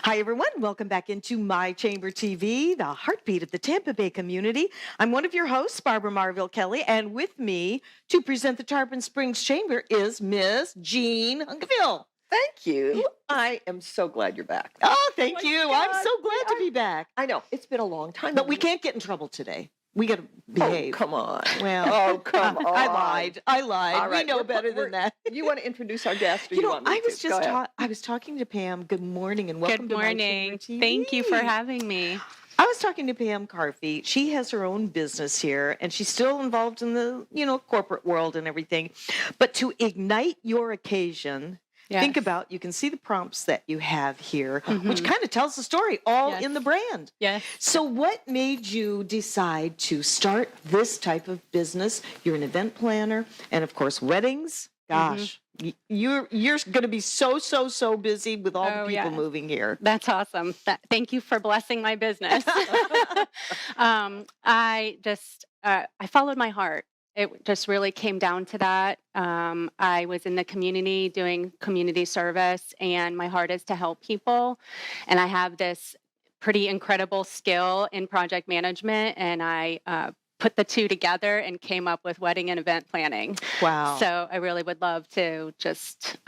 Hi, everyone. Welcome back into My Chamber TV, the heartbeat of the Tampa Bay community. I'm one of your hosts, Barbara Marville Kelly, and with me to present the Tarpon Springs Chamber is Miss Jean Hunkeville. Thank you. I am so glad you're back. Oh, thank my you. God, I'm so glad to be back. I know, it's been a long time. But we can't get in trouble today. We got to behave. Oh, come on. Well, Oh, come on. I lied. All right, We know better than that. You want to introduce our guest, or you want me I was to? just Go ahead. I was talking to Pam. Good morning and welcome Good to My Chamber morning. TV. Thank you for having me. I was talking to Pam Carfee. She has her own business here, and she's still involved in the, corporate world and everything. But to ignite your occasion, think about, you can see the prompts that you have here, which kind of tells the story all in the brand. Yes. So what made you decide to start this type of business? You're an event planner, and of course, weddings. Gosh, you're going to be so busy with all the people moving here. That's awesome. Thank you for blessing my business. I followed my heart. It just really came down to that. I was in the community doing community service, and my heart is to help people. And I have this pretty incredible skill in project management, and I put the two together and came up with wedding and event planning. Wow. So I really would love to just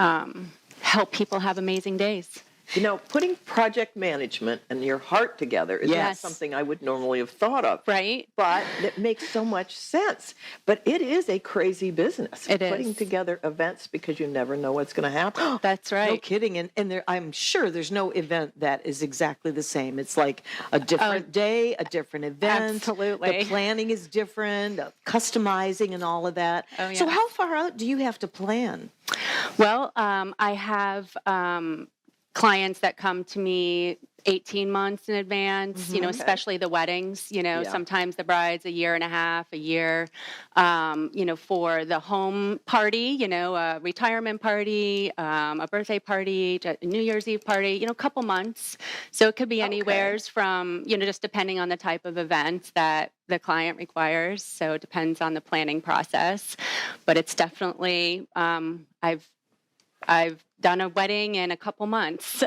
help people have amazing days. You know, putting project management and your heart together is not something I would normally have thought of. Right. But it makes so much sense. But it is a crazy business. It is. Putting together events because you never know what's going to happen. That's right. No kidding. And I'm sure there's no event that is exactly the same. It's like a different day, a different event. Absolutely. The planning is different, customizing and all of that. Oh, yeah. So how far out do you have to plan? Well, I have clients that come to me 18 months in advance, especially the weddings, sometimes the bride's a year and a half, a year, for the home party, a retirement party, a birthday party, a New Year's Eve party, a couple months. So it could be anywheres from, just depending on the type of event that the client requires. So it depends on the planning process, but it's definitely, I've done a wedding in a couple months.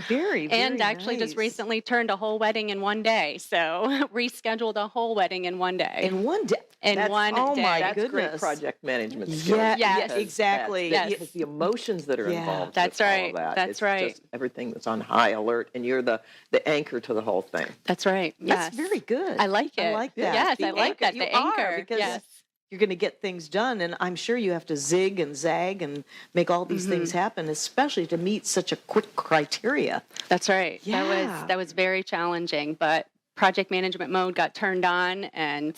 Very and actually nice. just recently turned a whole wedding in one day. So rescheduled a whole wedding in one day. In one day? Oh my That's goodness. great project management skills. Yeah, Yes. exactly. Because the emotions that are involved. That's with all right. of that, That's it's right. Just everything that's on high alert, and you're the anchor to the whole thing. That's right. That's Yes. very good. I like it. I like that. Yes, The I like that. You The are, anchor. because Yes. you're going to get things done, and I'm sure you have to zig and zag and make all these things happen, especially to meet such a quick criteria. That's right. Yeah. That was very challenging, but project management mode got turned on and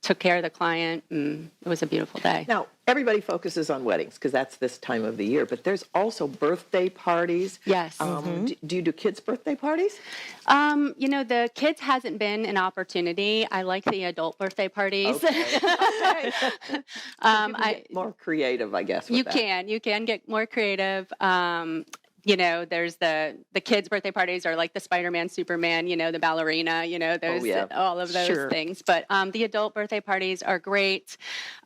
took care of the client, and it was a beautiful day. Now, everybody focuses on weddings because that's this time of the year, but there's also birthday parties. Yes. Do you do kids' birthday parties? The kids hasn't been an opportunity. I like the adult birthday parties. Okay. You can get more creative, I guess. With You that. can get more creative. There's the kids' birthday parties are like the Spider-Man, Superman, the ballerina, all of those things. But the adult birthday parties are great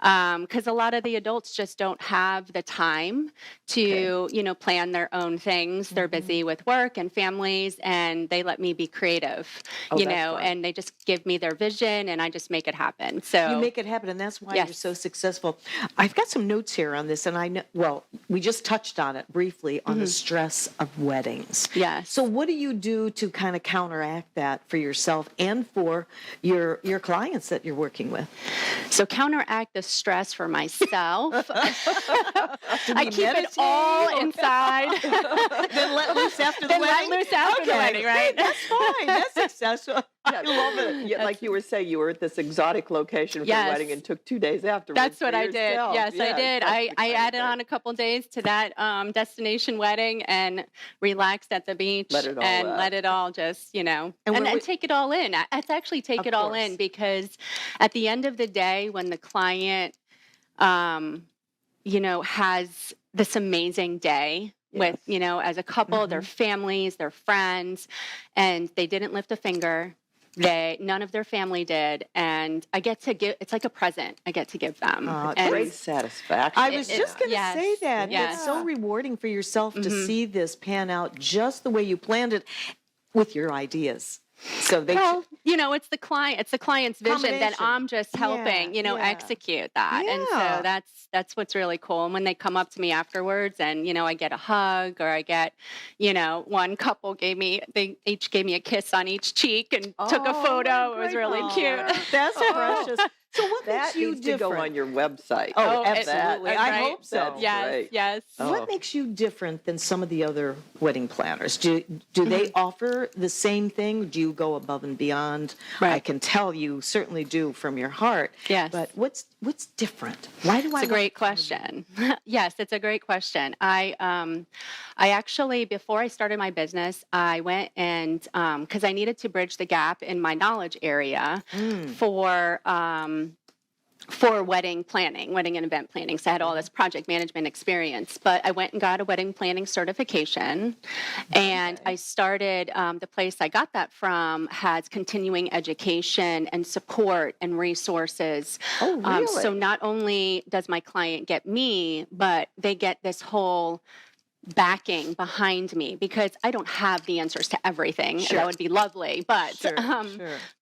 because a lot of the adults just don't have the time to, plan their own things. They're busy with work and families, and they let me be creative, and they just give me their vision, and I just make it happen. So You make it happen, and that's why you're so successful. I've got some notes here on this, and I know, well, we just touched on it briefly on the stress of weddings. Yes. So what do you do to kind of counteract that for yourself and for your clients that you're working with? So counteract the stress for myself. I keep it meditate all inside. Then let loose after the Then wedding? let loose after the wedding, right? That's fine. That's successful. I love it. Yeah, like you were saying, you were at this exotic location for Yes. a wedding and took 2 days afterwards. That's what for I did. yourself. Yes, I did. that's I exciting. added on a couple days to that destination wedding and relaxed at the beach Let it all and out. let it all just, and where we- take it all in. It's actually take Of it all course. in because at the end of the day, when the client, has this amazing day with, as a couple, their families, their friends, and they didn't lift a finger. None of their family did, and I get to give. It's like a present. I get to give them. And Great satisfaction. I was just going to yes, say that. yes. It's so rewarding for yourself to see this pan out just the way you planned it with your ideas. So they well, it's the client's vision. Then Combination. I'm just helping, Yeah. execute that. And Yeah. so that's what's really cool. And when they come up to me afterwards and, I get a hug, or I get, one couple they each gave me a kiss on each cheek and took a photo. It was really cute. That's precious. So what That makes you needs different? to go on your website. Oh, it's- absolutely. I right. hope so. That's Yes, great. yes. What makes you different than some of the other wedding planners? Do they offer the same thing? Do you go above and beyond? Right. I can tell you certainly do from your heart. Yes. But what's different? Why do I? It's a great question. Yes, it's a great question. I actually, before I started my business, I went and because I needed to bridge the gap in my knowledge area for wedding planning, wedding and event planning. So I had all this project management experience, but I went and got a wedding planning certification. And I started, the place I got that from has continuing education and support and resources. Oh, really? So not only does my client get me, but they get this whole backing behind me, because I don't have the answers to everything. Sure. That would be lovely, but Sure.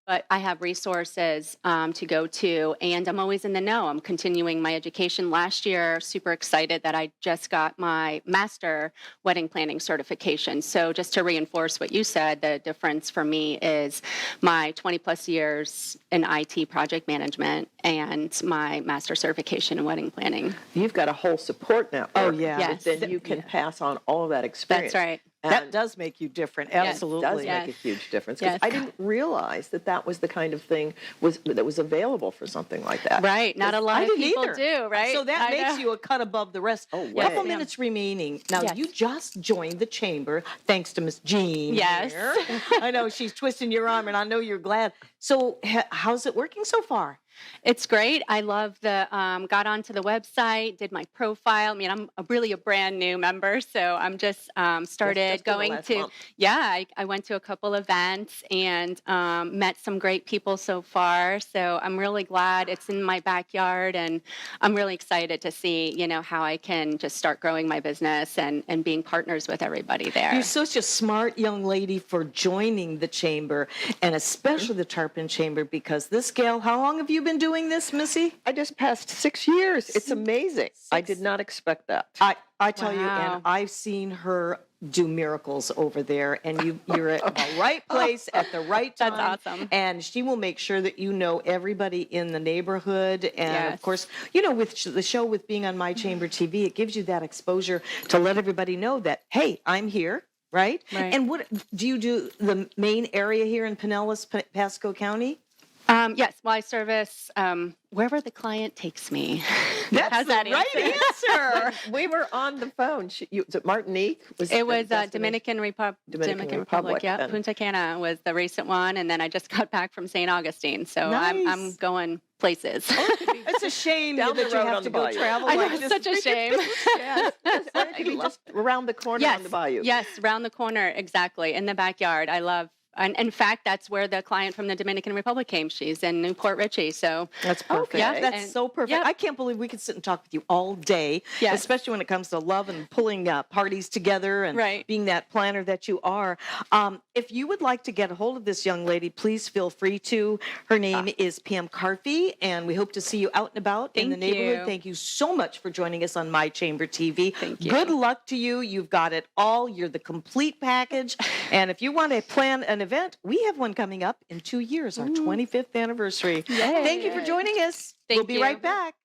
but I have resources to go to, and I'm always in the know. I'm continuing my education. Last year, super excited that I just got my master wedding planning certification. So just to reinforce what you said, the difference for me is my 20 plus years in IT project management and my master certification in wedding planning. You've got a whole support network. Oh, yeah. Yes. Then you can pass on all of that experience. That's right. That And does make you different. it does Absolutely. make a huge difference. Because Yes. I didn't realize that was the kind of thing that was available for something like that. Right. Not a lot I of didn't people either. do, right? So that I makes know. you a cut above the rest. Oh, Couple way. minutes remaining. Now, Yes. you just joined the chamber, thanks to Miss Jean. Yes. here. I know she's twisting your arm, and I know you're glad. So how's it working so far? It's great. I love got onto the website, did my profile. I mean, I'm really a brand new member, so I'm just started just in the going last to, month. I went to a couple events and met some great people so far. So I'm really glad it's in my backyard, and I'm really excited to see, how I can just start growing my business and being partners with everybody there. You're such a smart young lady for joining the chamber, and especially the Tarpon Chamber, because this gal, how long have you been doing this, Missy? I just passed 6 years. It's amazing. I did not expect that. I tell you, Wow. and I've seen her do miracles over there, and you're at the right place at the right time. That's awesome. And she will make sure that you know everybody in the neighborhood. And of Yes. course, with the show, with being on My Chamber TV, it gives you that exposure to let everybody know that, hey, I'm here. Right? Right. And what do you do? The main area here in Pinellas, Pasco County? Yes. Well, I service wherever the client takes me. That's How's the that right answer? answer. We were on the phone. Was it Martinique? It was destination? Dominican Republic. Republic, Yeah, and- Punta Cana was the recent one, and then I just got back from St. Augustine, so I'm Nice. going places. It's a shame Down that the you road have on to the go bayou. travel I know, like it's this. such a shame. Yes. It could be just around the corner on the bayou. Yes, around the corner, exactly, in the backyard. I love. And in fact, that's where the client from the Dominican Republic came. She's in Newport Richey. So That's perfect. Yeah, That's and- so perfect. yep. I can't believe we could sit and talk with you all day, Yes. especially when it comes to love and pulling parties together and Right. being that planner that you are. If you would like to get a hold of this young lady, please feel free to. Her name is Pam Carfy, and we hope to see you out and about in the Thank neighborhood. you. Thank you so much for joining us on My Chamber TV. Thank you. Good luck to you. You've got it all. You're the complete package. And if you want to plan an event, we have one coming up in 2 years, our 25th anniversary. Yay. Thank you for joining us. Thank We'll be you. right back.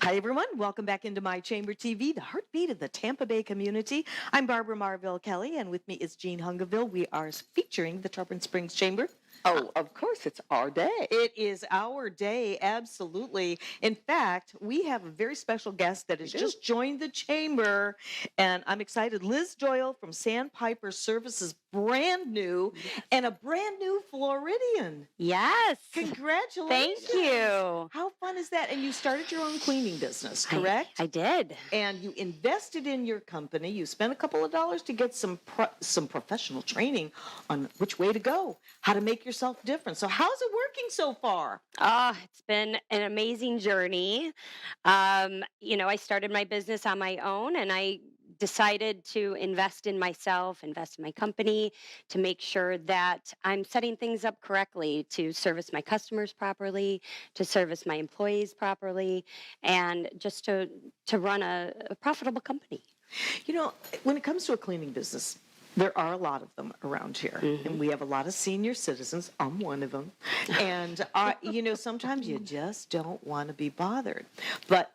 Hi, everyone. Welcome back into My Chamber TV, the heartbeat of the Tampa Bay community. I'm Barbara Marville Kelly, and with me is Jean Hungaville. We are featuring the Tarpon Springs Chamber. Oh, of course, it's our day. It is our day, absolutely. In fact, we have a very special guest that has just joined the chamber, and I'm excited. Liz Doyle from Sandpiper Services, brand new, and a brand new Floridian. Yes. Congratulations. Thank you. How fun is that? And you started your own cleaning business, correct? I did. And you invested in your company. You spent a couple of dollars to get some professional training on which way to go, how to make yourself different. So how's it working so far? It's been an amazing journey. I started my business on my own, and I decided to invest in myself, invest in my company, to make sure that I'm setting things up correctly to service my customers properly, to service my employees properly, and just to run a profitable company. You know, when it comes to a cleaning business, there are a lot of them around here, and we have a lot of senior citizens. I'm one of them. And, sometimes you just don't want to be bothered. But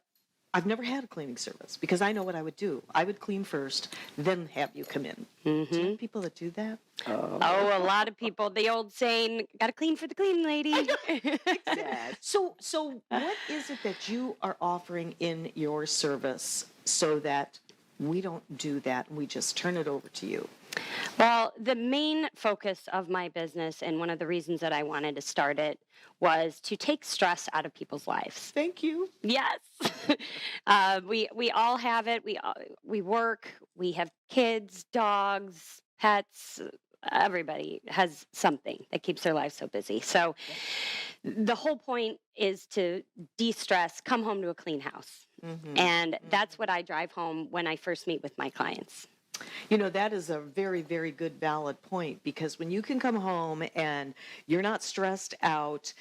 I've never had a cleaning service because I know what I would do. I would clean first, then have you come in. Do you know people that do that? Oh, a lot of people. The old saying, "Got to clean for the clean lady." Yes. So what is it that you are offering in your service so that we don't do that and we just turn it over to you? Well, the main focus of my business, and one of the reasons that I wanted to start it, was to take stress out of people's lives. Thank you. Yes, we all have it. We work. We have kids, dogs, pets. Everybody has something that keeps their life so busy. So, the whole point is to de-stress, come home to a clean house, and that's what I drive home when I first meet with my clients. You know, that is a very, very good, valid point, because when you can come home and you're not stressed out,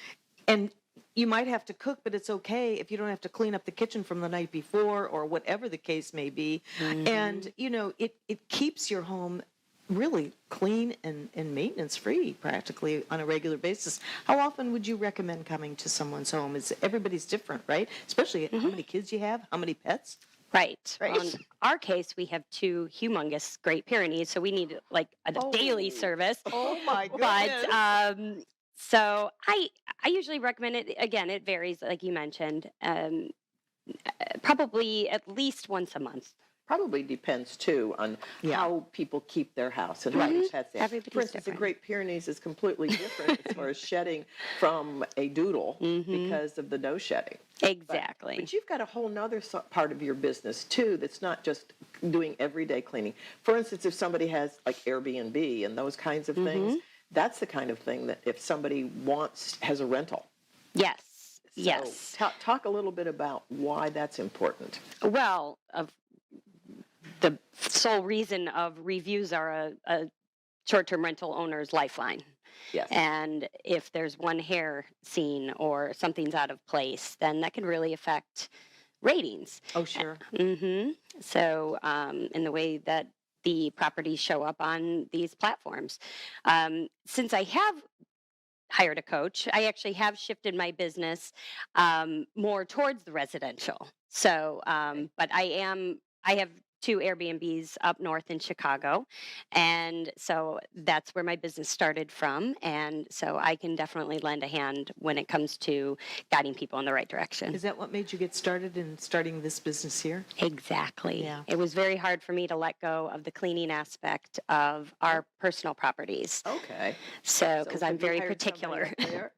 and you might have to cook, but it's okay if you don't have to clean up the kitchen from the night before or whatever the case may be. And, it keeps your home really clean and maintenance free practically on a regular basis. How often would you recommend coming to someone's home? Everybody's different, right? Especially how many kids you have, how many pets? Right. In our case, we have two humongous Great Pyrenees, so we need like a daily service. Oh my goodness! But so I usually recommend it. Again, it varies, like you mentioned. Probably at least once a month. Probably depends, too, on how people keep their house and how their pets. Everybody's For instance, different. the Great Pyrenees is completely different as far as shedding from a doodle because of the no shedding. Exactly. But you've got a whole nother part of your business, too, that's not just doing everyday cleaning. For instance, if somebody has like Airbnb and those kinds of things, that's the kind of thing that if somebody has a rental. Yes. So yes. Talk a little bit about why that's important. Well, the sole reason of reviews are a short-term rental owner's lifeline. Yes. And if there's one hair seen or something's out of place, then that can really affect ratings. Oh, sure. So in the way that the properties show up on these platforms. Since I have hired a coach, I actually have shifted my business more towards the residential. So, but I have two Airbnbs up north in Chicago. And so that's where my business started from. And so I can definitely lend a hand when it comes to guiding people in the right direction. Is that what made you get started in starting this business here? Exactly. Yeah. It was very hard for me to let go of the cleaning aspect of our personal properties. Okay. So, because I'm have you very hired particular. somebody up there?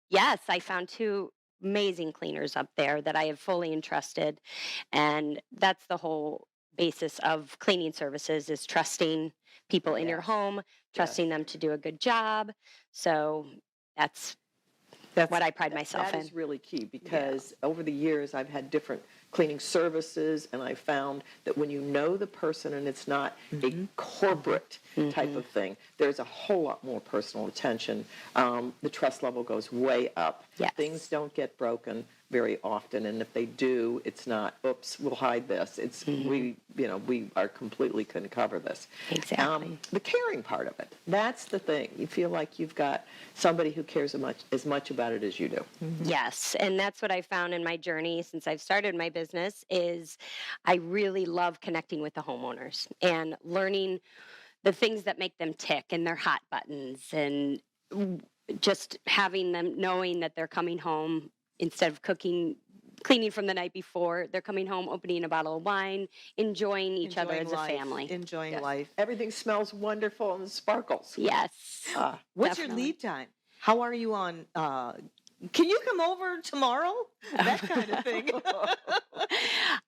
Yes, I found two amazing cleaners up there that I have fully entrusted. And that's the whole basis of cleaning services, is trusting people in your Yes. home, trusting them to do a good job. So that's what I pride myself That in. is really key, because over the years I've had different cleaning services, and I found that when you know the person and it's not a corporate type of thing, there's a whole lot more personal attention. The trust level goes way up. Yes. Things don't get broken. very often, and if they do, it's not, oops, we'll hide this. It's we are completely couldn't cover this. Exactly. The caring part of it, that's the thing. You feel like you've got somebody who cares as much about it as you do. Yes, and that's what I found in my journey since I've started my business is I really love connecting with the homeowners and learning the things that make them tick and their hot buttons, and just having them knowing that they're coming home instead of cleaning from the night before, they're coming home, opening a bottle of wine, enjoying each other as a family. Enjoying Yes. life. Everything smells wonderful and sparkles. Yes. What's Definitely. your lead time? How are you on? Can you come over tomorrow? That kind of thing.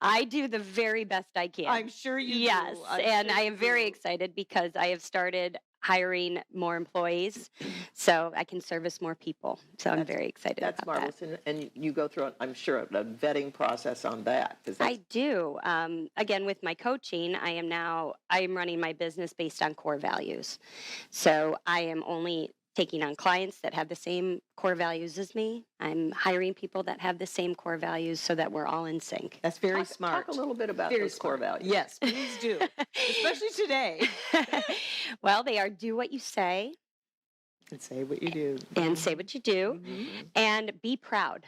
I do the very best I can. I'm sure you Yes, do. I'm and sure I you am very do. excited because I have started hiring more employees so I can service more people. So I'm very excited That's about that. marvelous. And you go through, I'm sure, a vetting process on that. 'Cause that's, I do. Again, with my coaching, I am running my business based on core values. So I am only taking on clients that have the same core values as me. I'm hiring people that have the same core values so that we're all in sync. That's very smart. Talk a little bit about Very those core smart. values. Yes, please do. Especially today. Well, they are do what you say And say what you do. and say what you do Mhm. and be proud.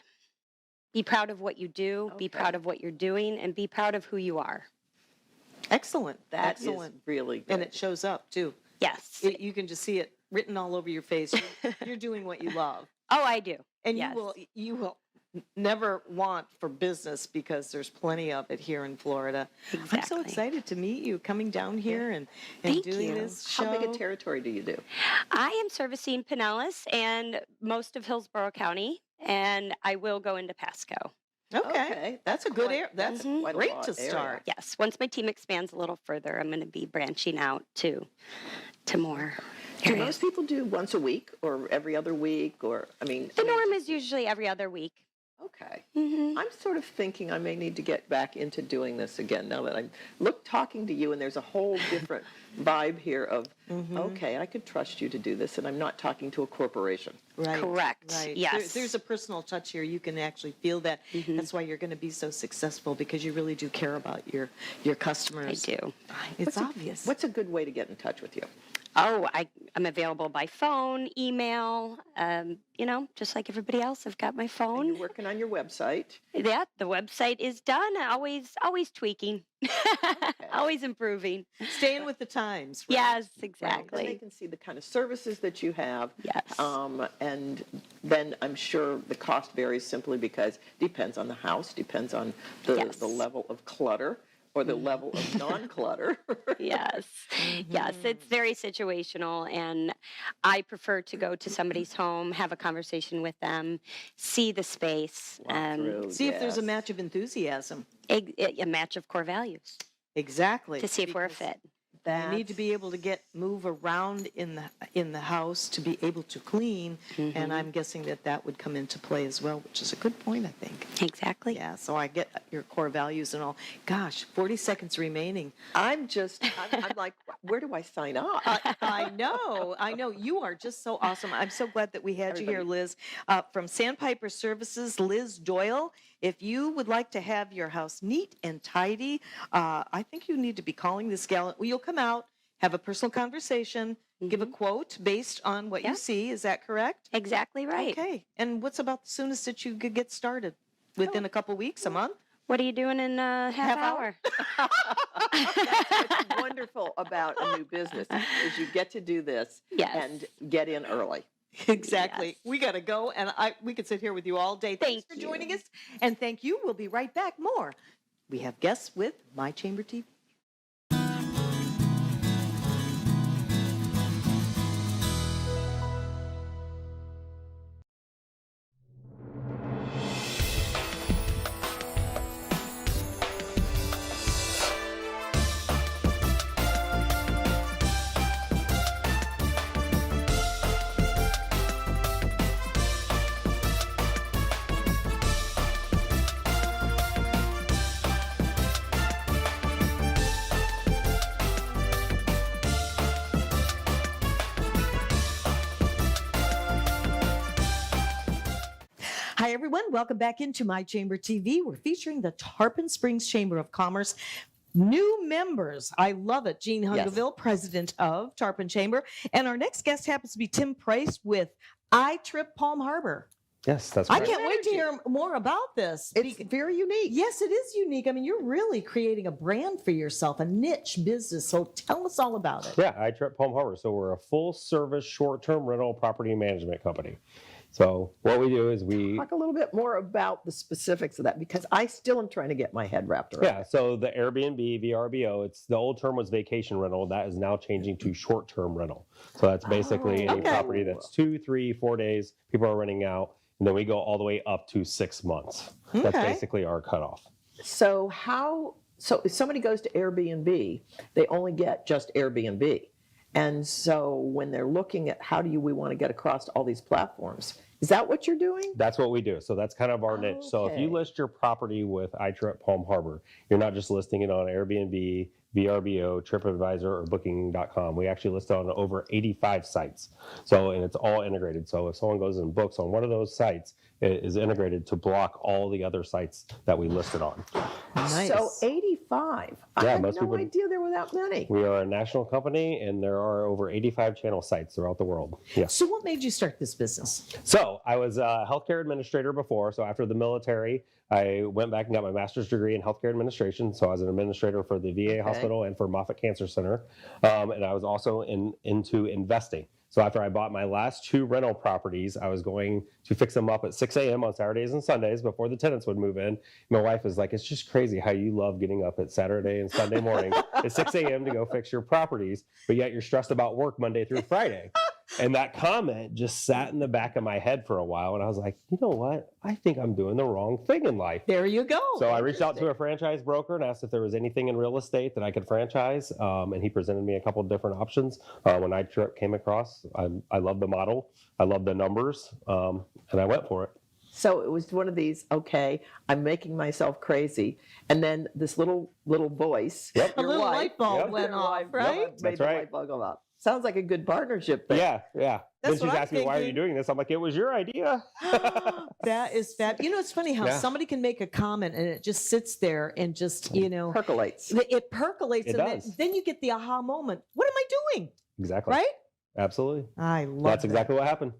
Be proud of what you do, be Okay. proud of what you're doing, and be proud of who you are. Excellent. That is Excellent. really good. And it shows up too. Yes. You can just see it written all over your face. You're doing what you love. Oh, I do. And Yes. you will never want for business because there's plenty of it here in Florida. I'm so Exactly. excited to meet you coming down here and Thank doing you. this show. How big a territory do you do? I am servicing Pinellas and most of Hillsborough County, and I will go into Pasco. Okay. That's a good quite- area. That's Mhm. quite a great lot to area. start. Yes, once my team expands a little further, I'm going to be branching out to more Do areas. most people do once a week or every other week? Or, I mean, The norm is usually every other week. okay. Hmm. I'm sort of thinking I may need to get back into doing this again now that I'm talking to you, and there's a whole different vibe here of, okay, I could trust you to do this, and I'm not talking to a corporation. Right. Correct. Right. Yes. There's a personal touch here. You can actually feel that. That's why you're going to be so successful because you really do care about your I customers. do. It's obvious. What's a good way to get in touch with you? Oh, I'm available by phone, email, just like everybody else. I've got my And phone. you're working on your website. Yeah, the website is done. Always tweaking, always improving. Staying with the times. Right? Yes, And they exactly. can see the kind of services that you have. Yes. And then I'm sure the cost varies simply because depends on the house, depends on Yes. the level of clutter or the level of non-clutter. Yes, yes, it's very situational, and I prefer to go to somebody's home, have a conversation with them, see the space, Walk through, See if there's a yes. match of enthusiasm. a match of core values Exactly. to see if we're a Because fit. You need to be able to move around in the house to be able to clean, and I'm guessing that would come into play as well, which is a good point, I think. Exactly. Yeah, so I get your core values and all. Gosh, 40 seconds remaining. I'm like, where do I sign up? I know. You are just so awesome. I'm so glad that we had you here, Liz. From Sandpiper Services, Liz Doyle. If you would like to have your house neat and tidy, I think you need to be calling this gal. Well, you'll come out, have a personal conversation, give a quote based on what you Yeah. see. Is that correct? Exactly right. Okay. And what's about the soonest that you could get started? Within a couple weeks, a month? What are you doing in a half hour? What's wonderful about a new business is you get to do this Yes. and get in early. Exactly. Yes. We got to go, and we could sit here with you all day. Thanks Thank for joining you. us, and thank you. We'll be right back. More. We have guests with My Chamber TV. Hi, everyone. Welcome back into My Chamber TV. We're featuring the Tarpon Springs Chamber of Commerce. New members. I love it. Jean Hungaville, president of Tarpon Chamber. And our next guest happens to be Tim Price with iTrip Palm Harbor. Yes, that's I right. can't wait to hear more about this. It's very unique. Yes, it is unique. I mean, you're really creating a brand for yourself, a niche business. So tell us all about it. Yeah, iTrip Palm Harbor. So we're a full-service short-term rental property management company. So what we do is we Talk a little bit more about the specifics of that, because I still am trying to get my head wrapped around. Yeah, so the Airbnb, VRBO, it's the old term was vacation rental. That is now changing to short-term rental. So that's basically any property that's 2, 3, 4 days. People are renting out, and then we go all the way up to 6 months. That's basically our cutoff. So if somebody goes to Airbnb, they only get just Airbnb. And so when they're looking at how we want to get across all these platforms, is that what you're doing? That's what we do. So that's kind of our niche. So if you Okay. list your property with iTrip Palm Harbor, you're not just listing it on Airbnb, VRBO, TripAdvisor, or Booking.com. We actually list it on over 85 sites. So, and it's all integrated. So if someone goes and books on one of those sites, it is integrated to block all the other sites that we listed on. Nice. So 85. I Yeah, had most no people- idea there were that many. We are a national company, and there are over 85 channel sites throughout the world. Yes. So what made you start this business? So I was a healthcare administrator before. So after the military, I went back and got my master's degree in healthcare administration. So I was an administrator for the VA hospital and for Moffitt Cancer Center. And I was also into investing. So after I bought my last 2 rental properties, I was going to fix them up at 6 a.m. on Saturdays and Sundays before the tenants would move in. My wife is like, it's just crazy how you love getting up at Saturday and Sunday morning at 6 a.m. to go fix your properties, but yet you're stressed about work Monday through Friday. And that comment just sat in the back of my head for a while. And I was like, you know what? I think I'm doing the wrong thing in life. There you go. So I reached out to a franchise broker and asked if there was anything in real estate that I could franchise. And he presented me a couple of different options. When iTrip came across, I love the model. I love the numbers. And I went for it. So it was one of these, okay, I'm making myself crazy. And then this little voice, Yep. A your little wife, light bulb Yep. went your off, wife right? made That's the right. light bulb go off. Sounds like a good partnership thing. Yeah. That's Then she's what I'm asking me, why are you thinking. doing this? I'm like, it was your idea. That is fab. You know, it's funny how Yeah. somebody can make a comment and it just sits there and just, Percolates. it percolates. It and does. then you get the aha moment. What am I doing? Exactly. Right? Absolutely. I love That's that. exactly what happened.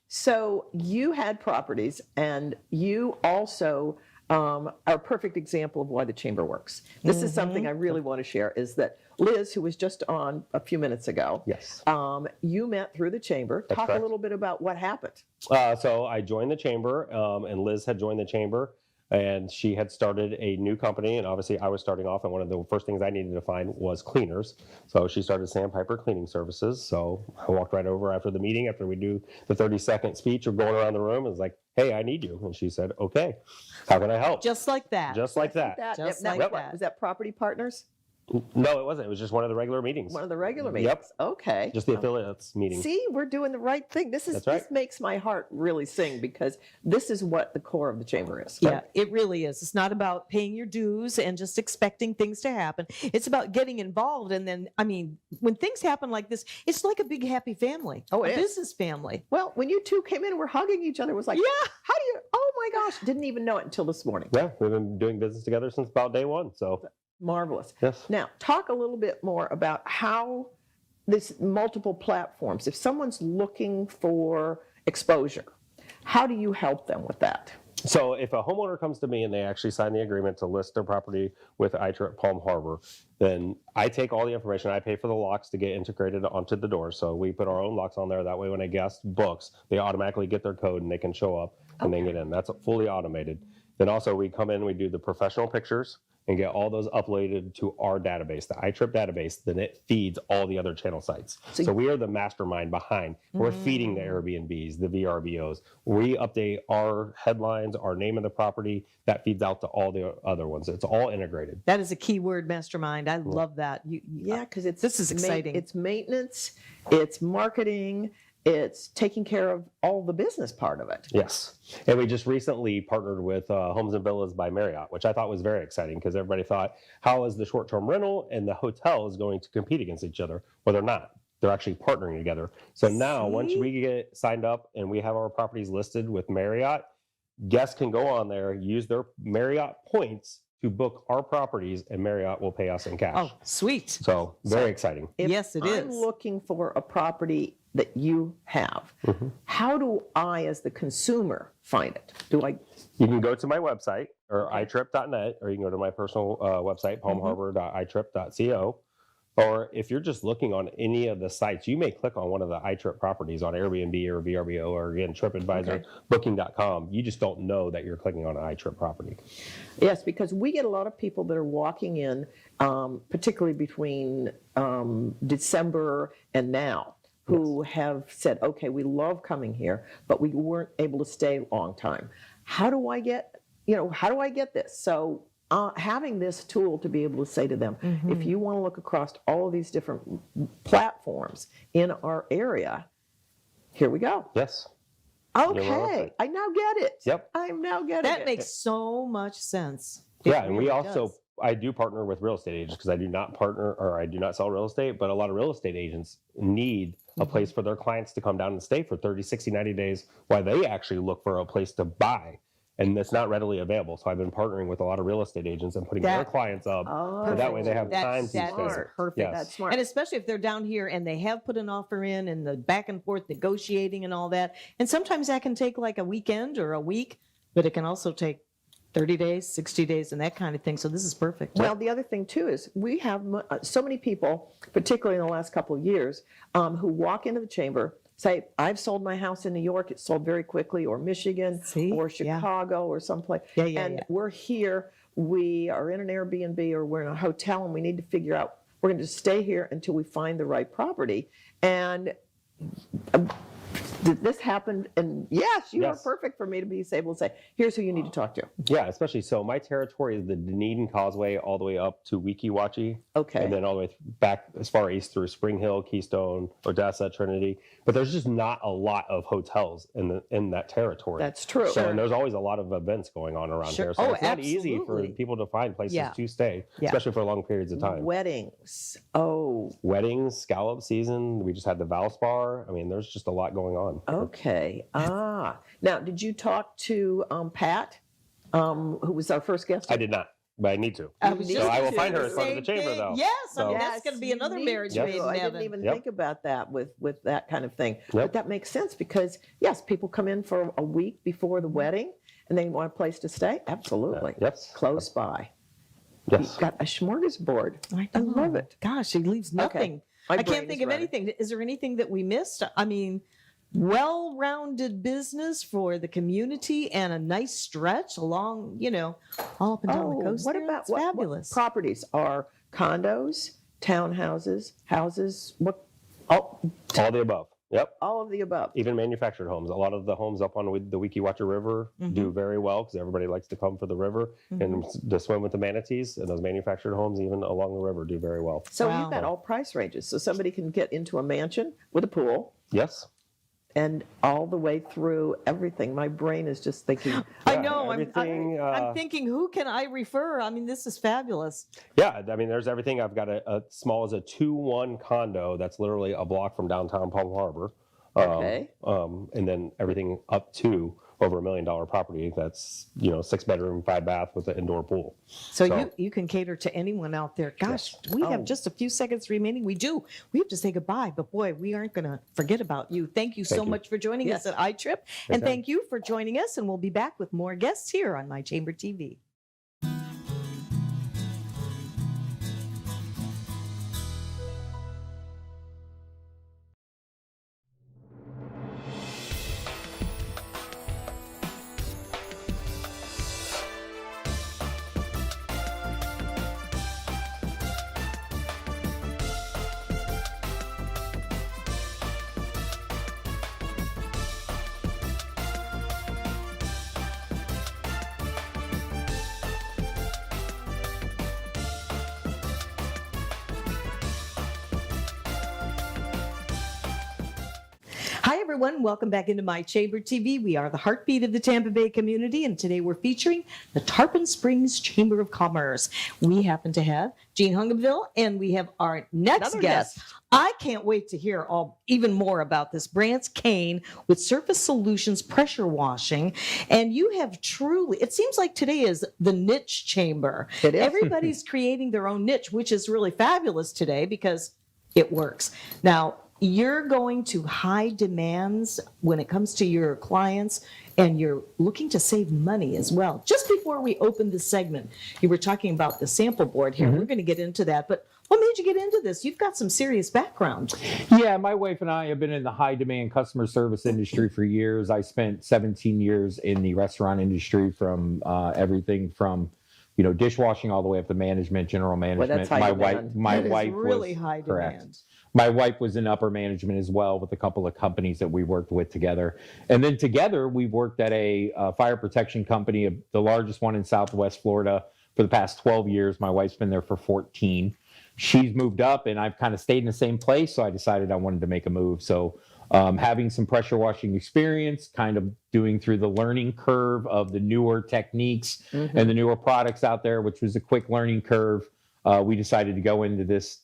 So you had properties, and you also are a perfect example of why the chamber works. This is something I really want to share, is that Liz, who was just on a few minutes ago, Yes. you met through the chamber. That's Talk correct. a little bit about what happened. So I joined the chamber, and Liz had joined the chamber, and she had started a new company. And obviously, I was starting off, and one of the first things I needed to find was cleaners. So she started Sandpiper Cleaning Services. So I walked right over after the meeting, after we do the 30-second speech of going around the room, and was like, "Hey, I need you." And she said, "Okay, how can I help?" Just like that. Just like that. Just Now, like what, that. was that Property Partners? No, it wasn't. It was just one of the regular meetings. One of the regular meetings? Yep. Okay. Just the affiliates meeting. See, we're doing the right thing. This That's right. this makes my heart really sing, because this is what the core of the chamber is. Yeah, it really is. It's not about paying your dues and just expecting things to happen. It's about getting involved. And then, I mean, when things happen like this, it's like a big happy family. Oh, it a is. business family. Well, when you two came in and were hugging each other, it was like, Yeah. how do you, oh my gosh, didn't even know it until this morning. Yeah, we've been doing business together since about day one. So, Marvelous. yes. Now, talk a little bit more about how this multiple platforms, if someone's looking for exposure, how do you help them with that? So if a homeowner comes to me and they actually sign the agreement to list their property with iTrip Palm Harbor, then I take all the information. I pay for the locks to get integrated onto the door. So we put our own locks on there. That way when a guest books, they automatically get their code and they can show up and then get in. That's fully automated. Then also we come in, we do the professional pictures and get all those uploaded to our database, the iTrip database. Then it feeds all the other channel sites. So we are the mastermind behind. We're feeding the Airbnbs, the VRBOs. We update our headlines, our name of the property. That feeds out to all the other ones. It's all integrated. That is a key word, mastermind. I love that. Yeah, because it's This is exciting. It's maintenance, it's marketing, it's taking care of all the business part of it. Yes. And we just recently partnered with Homes and Villas by Marriott, which I thought was very exciting because everybody thought, how is the short-term rental and the hotel is going to compete against each other? Well, they're not. They're actually partnering together. So now once we get signed up and we have our properties listed with Marriott, guests can go on there, use their Marriott points to book our properties, and Marriott will pay us in cash. Oh, sweet. So very exciting. If Yes, it I'm is. looking for a property that you have, how do I, as the consumer, find it? Do I? You can go to my website or itrip.net, or you can go to my personal website, palmharbor.itrip.co. Or if you're just looking on any of the sites, you may click on one of the iTrip properties on Airbnb or VRBO or again, TripAdvisor, Booking.com. You just don't know that you're clicking on an iTrip property. Yes, because we get a lot of people that are walking in, particularly between December and now, who have said, okay, we love coming here, but we weren't able to stay a long time. How do I get this? So having this tool to be able to say to them, if you want to look across all of these different platforms in our area, here we go. Yes. Okay, I now get it. Yep. I'm now getting it. That makes so much sense. It Yeah, and we really also, does. I do partner with real estate agents because I do not partner or I do not sell real estate, but a lot of real estate agents need a place for their clients to come down and stay for 30, 60, 90 days while they actually look for a place to buy. And it's not readily available. So I've been partnering with a lot of real estate agents and putting their clients up. So that way they have time to That stay. is perfect. Yes. That's smart. And especially if they're down here and they have put an offer in and the back and forth negotiating and all that. And sometimes that can take like a weekend or a week, but it can also take 30 days, 60 days, and that kind of thing. So this is perfect. Well, the other thing too is we have so many people, particularly in the last couple of years, who walk into the chamber, say, I've sold my house in New York, it sold very quickly, or Michigan, See? or Yeah. Chicago, or someplace. And we're here, we are in an Airbnb or we're in a hotel and we need to figure out, we're going to stay here until we find the right property. And this happened, and yes, you are perfect for me to be able to say, here's who you need to talk to. Yeah, especially so my territory is the Dunedin Causeway all the way up to Weeki Wachee. Okay. And then all the way back as far east through Spring Hill, Keystone, Odessa, Trinity. But there's just not a lot of hotels in that territory. That's true. So and there's always a lot of events going on around Sure. here. So Oh, it's not easy for absolutely. people to find places Yeah. to stay, Yeah. especially for long periods of time. Weddings. Oh, Weddings, scallop season. We just had the Valspar. I mean, there's just a lot going on. okay. Now, did you talk to Pat, who was our first guest? I did not, but I need to. I was So just I will gonna find her say as part of the the chamber, same though. thing. Yes, I mean, So- that's going to be another you marriage need made to. in I heaven. didn't even Yep. think about that with that kind of thing. But that makes sense because, yes, people come in for a week before the wedding and they want a place to stay. Absolutely. Yes. Close by. Yes. You've got a smorgasbord. I know. love it. Gosh, he leaves nothing. My I brain can't think is of ready. anything. Is there anything that we missed? I mean, well-rounded business for the community and a nice stretch along, all up and down the coast. what there. about It's what fabulous? properties are condos, townhouses, houses? What? All All the above. Yep. of the above. Even manufactured homes. A lot of the homes up on the Weeki Wachee River do very well because everybody likes to come for the river and to swim with the manatees. And those manufactured homes, even along the river, do very well. So Wow. you've got all price ranges. So somebody can get into a mansion with a pool Yes. and all the way through everything. My brain is just thinking. I Yeah, know. everything, I'm thinking, who can I refer? I mean, this is fabulous. Yeah, I mean, there's everything. I've got a small as a 2-1 condo that's literally a block from downtown Palm Harbor. Okay. And then everything up to over $1 million property that's 6-bedroom, 5-bath with an indoor pool. So you can cater to anyone out there. Gosh, we have Oh. just a few seconds remaining. We do. We have to say goodbye, but boy, we aren't going to forget about you. Thank you so Thank you. much for joining us Yes. at iTrip, and thank you for joining us. And we'll be back with more guests here on My Chamber TV. Hi, everyone. Welcome back into My Chamber TV. We are the heartbeat of the Tampa Bay community, and today we're featuring the Tarpon Springs Chamber of Commerce. We happen to have Gene Hungenville, and we have our next Another guest. I can't wait to hear even more about this. Brant Kane with Surface Solutions Pressure Washing, and you have truly, it seems like today is the niche chamber. It is. Everybody's creating their own niche, which is really fabulous today because it works. Now, you're going to high demands when it comes to your clients, and you're looking to save money as well. Just before we open this segment, you were talking about the sample board here. We're going to get into that, but what made you get into this? You've got some serious background. Yeah, my wife and I have been in the high demand customer service industry for years. I spent 17 years in the restaurant industry, from everything from dishwashing all the way up to management, general management. that's high demand. My That is wife really was high correct. demand. My wife was in upper management as well with a couple of companies that we worked with together. And then together we worked at a fire protection company, the largest one in Southwest Florida, for the past 12 years. My wife's been there for 14. She's moved up and I've kind of stayed in the same place. So I decided I wanted to make a move. So having some pressure washing experience, kind of doing through the learning curve of the newer techniques and the newer products out there, which was a quick learning curve. We decided to go into this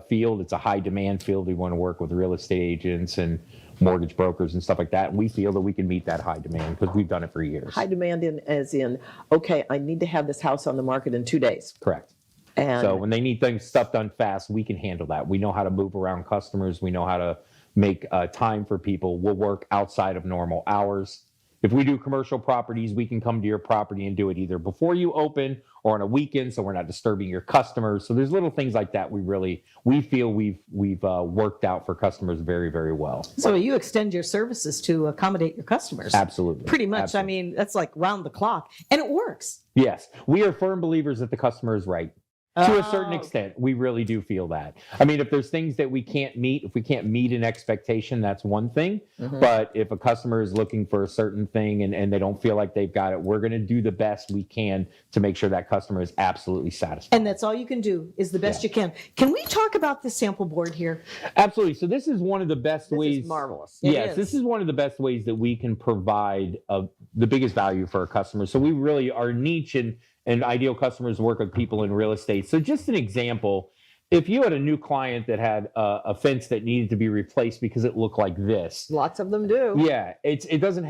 field. It's a high demand field. We want to work with real estate agents and mortgage brokers and stuff like that. And we feel that we can meet that high demand because we've done it for years. High demand as in, okay, I need to have this house on the market in 2 days. Correct. And So when they need stuff done fast, we can handle that. We know how to move around customers. We know how to make time for people. We'll work outside of normal hours. If we do commercial properties, we can come to your property and do it either before you open or on a weekend, so we're not disturbing your customers. So there's little things like that we feel we've worked out for customers very, very well. So you extend your services to accommodate your customers. Absolutely. Pretty much. Absolutely. I mean, that's like round the clock, and it works. Yes, we are firm believers that the customer is right. To a certain extent, we really do feel that. I mean, if there's things that we can't meet, if we can't meet an expectation, that's one thing. But if a customer is looking for a certain thing and they don't feel like they've got it, we're going to do the best we can to make sure that customer is absolutely satisfied. And that's all you can do is the best you can. Can we talk about the sample board here? Absolutely. So this is one of the best ways. this is marvelous. Yes, this is one of the best ways that we can provide the biggest value for our customers. So we really, our niche and ideal customers work with people in real estate. So just an example, if you had a new client that had a fence that needed to be replaced because it looked like this. Lots of them do. Yeah, it doesn't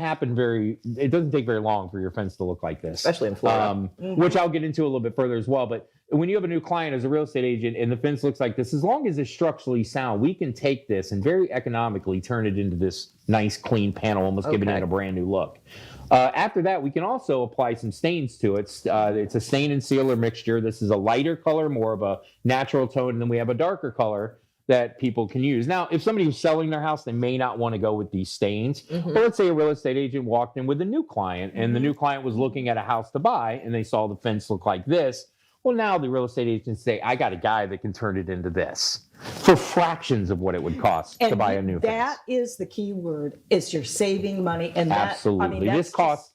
take very long for your fence to look like this. Especially in Florida. Which I'll get into a little bit further as well. But when you have a new client as a real estate agent and the fence looks like this, as long as it's structurally sound, we can take this and very economically turn it into this nice, clean panel, almost giving it a brand new look. After that, we can also apply some stains to it. It's a stain and sealer mixture. This is a lighter color, more of a natural tone, and then we have a darker color that people can use. Now, if somebody who's selling their house, they may not want to go with these stains. But let's say a real estate agent walked in with a new client, and the new client was looking at a house to buy, and they saw the fence look like this. Well, now the real estate agents say, I got a guy that can turn it into this for fractions of what it would cost to buy a new fence. That is the key word, is you're saving money. And Absolutely. This costs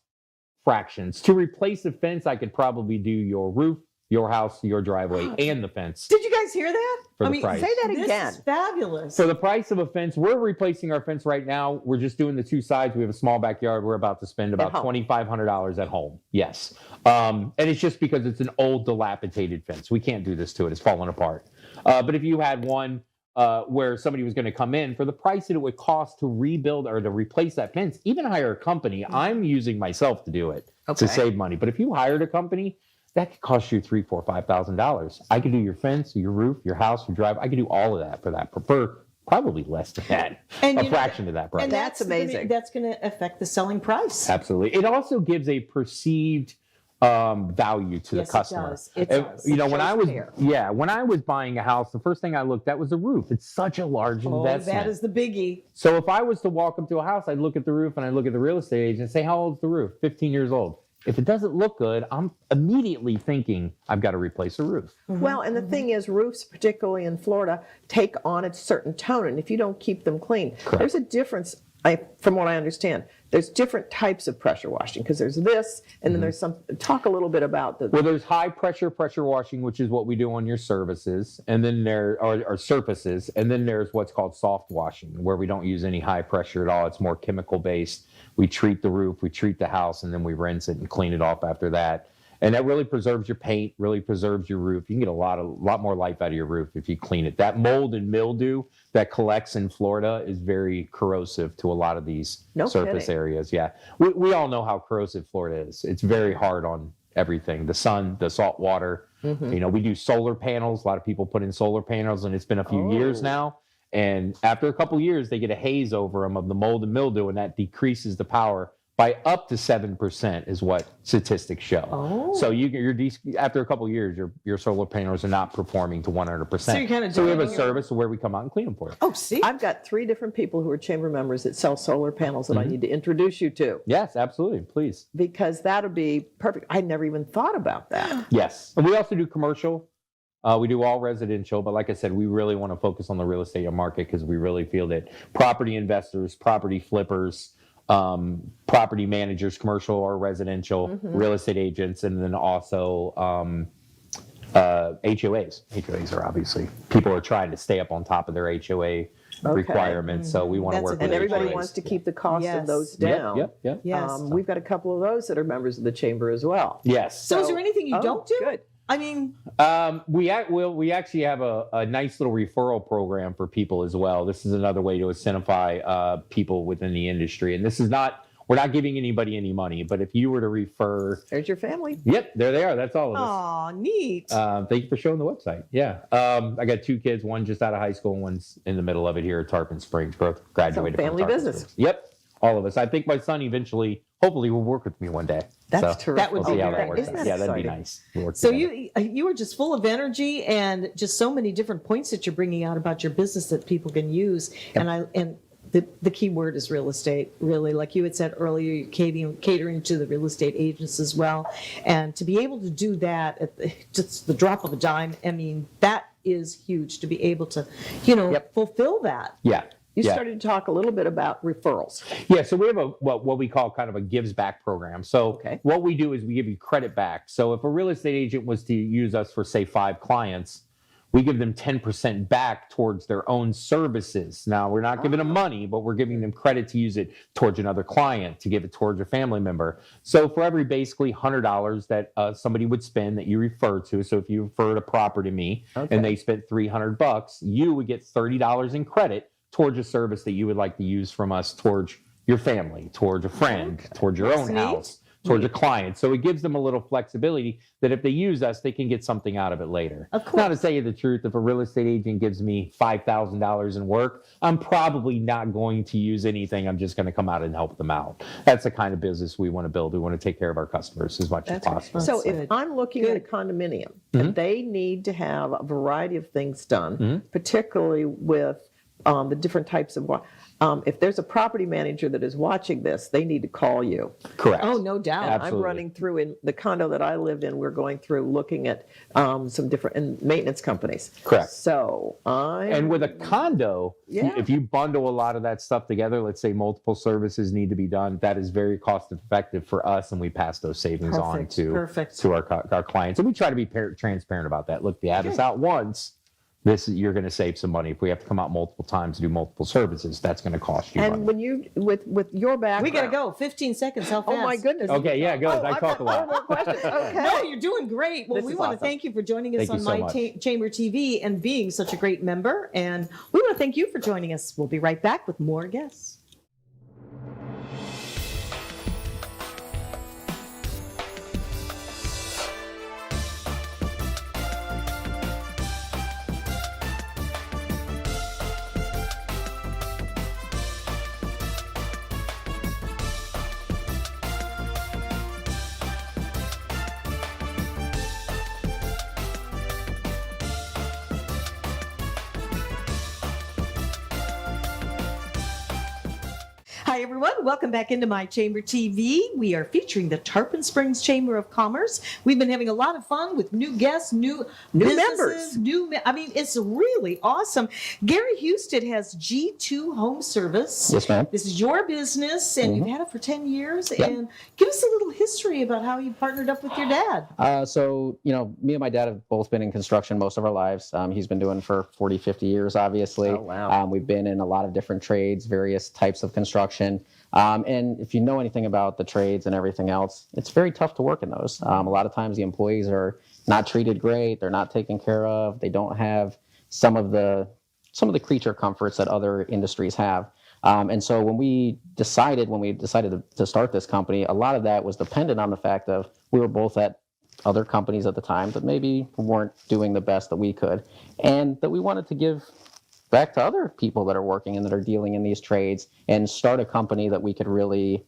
fractions. To replace a fence, I could probably do your roof, your house, your driveway, and the fence. Did you guys hear that? For the price. Say that This again. is fabulous. For the price of a fence, we're replacing our fence right now. We're just doing the two sides. We have a small backyard. We're about to spend about $2,500 at home. Yes. And it's just because it's an old, dilapidated fence. We can't do this to it. It's falling apart. But if you had one where somebody was going to come in, for the price that it would cost to rebuild or to replace that fence, even hire a company, I'm using myself to do it to save money. But if you hired a company, that could cost you $3,000, $4,000, $5,000. I could do your fence, your roof, your house, your drive. I could do all of that for that. For probably less than that, And a fraction of that price. And That's amazing. That's going to affect the selling price. Absolutely. It also gives a perceived value to the customer. It does. You know, when Shows when I was buying a house, the first thing I looked at was the roof. It's such a large investment. That is the biggie. So if I was to walk up to a house, I'd look at the roof and I'd look at the real estate agent and say, how old is the roof? 15 years old. If it doesn't look good, I'm immediately thinking I've got to replace a roof. Well, and the thing is, roofs, particularly in Florida, take on a certain tone, and if you don't keep them clean, there's a difference. From what I understand, there's different types of pressure washing because there's this, and then there's some. Talk a little bit about the. Well, there's high pressure washing, which is what we do on your services, and then there are surfaces, and then there's what's called soft washing, where we don't use any high pressure at all. It's more chemical based. We treat the roof, we treat the house, and then we rinse it and clean it off after that. And that really preserves your paint, really preserves your roof. You can get a lot more life out of your roof if you clean it. That mold and mildew that collects in Florida is very corrosive to a lot of these surface areas. Yeah, we all know how corrosive Florida is. It's very hard on everything. The sun, the salt water. You know, we do solar panels. A lot of people put in solar panels, and it's been a few years now. And after a couple years, they get a haze over them of the mold and mildew, and that decreases the power by up to 7% is what statistics show. So after a couple of years, your solar panels are not performing to 100%. So we have a service where we come out and clean them for you. Oh, see? I've got 3 different people who are chamber members that sell solar panels that I need to introduce you to. Yes, absolutely. Please. Because that'll be perfect. I never even thought about that. Yes. And we also do commercial. We do all residential, but like I said, we really want to focus on the real estate market because we really feel that property investors, property flippers, property managers, commercial or residential, real estate agents, and then also HOAs. HOAs are obviously, people are trying to stay up on top of their HOA requirements, so we want to work with And everybody HOAs. wants to keep the cost of those down. Yep. Yes. We've got a couple of those that are members of the chamber as well. Yes. So is there anything you don't do? Good. I mean, We actually have a nice little referral program for people as well. This is another way to incentivize people within the industry. And this is not, we're not giving anybody any money, but if you were to refer. There's your family. Yep, there they are. That's all of us. aw, neat. Thank you for showing the website. Yeah. I got 2 kids, one just out of high school and one's in the middle of it here at Tarpon Springs. Both graduated from family Tarpon business. Springs. Yep. All of us. I think my son eventually, hopefully, will work with me one day. That's terrific. That would We'll be see how that great. works Isn't out. that Yeah, that'd be exciting? nice. We'll work So together. you were just full of energy and just so many different points that you're bringing out about your business that people can use. And the key word is real estate, really. Like you had said earlier, you're catering to the real estate agents as well. And to be able to do that at just the drop of a dime, I mean, that is huge to be able to, fulfill that. Yeah. You started to talk a little bit about referrals. Yeah, so we have what we call kind of a gives back program. So what we do is we give you credit back. So if a real estate agent was to use us for, say, 5 clients, we give them 10% back towards their own services. Now, we're not giving them money, but we're giving them credit to use it towards another client, to give it towards a family member. So for every basically $100 that somebody would spend that you refer to, so if you referred a property to me and they spent $300, you would get $30 in credit towards a service that you would like to use from us towards your family, towards a friend, towards your own house, towards a client. So it gives them a little flexibility that if they use us, they can get something out of it later. Of course. Now, to tell you the truth, if a real estate agent gives me $5,000 in work, I'm probably not going to use anything. I'm just going to come out and help them out. That's the kind of business we want to build. We want to take care of our customers as much as possible. So That's if I'm looking at a condominium and they need to have a variety of things done, particularly with the different types of if there's a property manager that is watching this, they need to call you. Correct. Oh, no doubt. And I'm Absolutely. running through in the condo that I lived in. We're going through looking at some different maintenance companies. Correct. So And with a condo, if you bundle a lot of that stuff together, let's say multiple services need to be done, that is very cost effective for us, and we pass those savings on to our clients. And we try to be transparent about that. Look, the ad is out once. You're going to save some money. If we have to come out multiple times to do multiple services, that's going to cost you money. And when you with your background, We got to go. 15 seconds. How fast? Oh my goodness. Okay, yeah, go. I talk a lot. More questions. Okay. No, you're doing great. Well, This we is want to awesome. thank you for joining us Thank you on so My much. Chamber TV and being such a great member. And we want to thank you for joining us. We'll be right back with more guests. Hi, everyone. Welcome back into My Chamber TV. We are featuring the Tarpon Springs Chamber of Commerce. We've been having a lot of fun with new guests, new businesses, members. I mean, it's really awesome. Gary Houston has G2 Home Service. Yes, ma'am. This is your business, and you've had it for 10 years. Yep. And give us a little history about how you partnered up with your dad. So, me and my dad have both been in construction most of our lives. He's been doing for 40, 50 years, obviously. Oh, wow. We've been in a lot of different trades, various types of construction. And if you know anything about the trades and everything else, it's very tough to work in those. A lot of times the employees are not treated great. They're not taken care of. They don't have some of the creature comforts that other industries have. And so when we decided to start this company, a lot of that was dependent on the fact of we were both at other companies at the time that maybe weren't doing the best that we could, and that we wanted to give back to other people that are working and that are dealing in these trades and start a company that we could really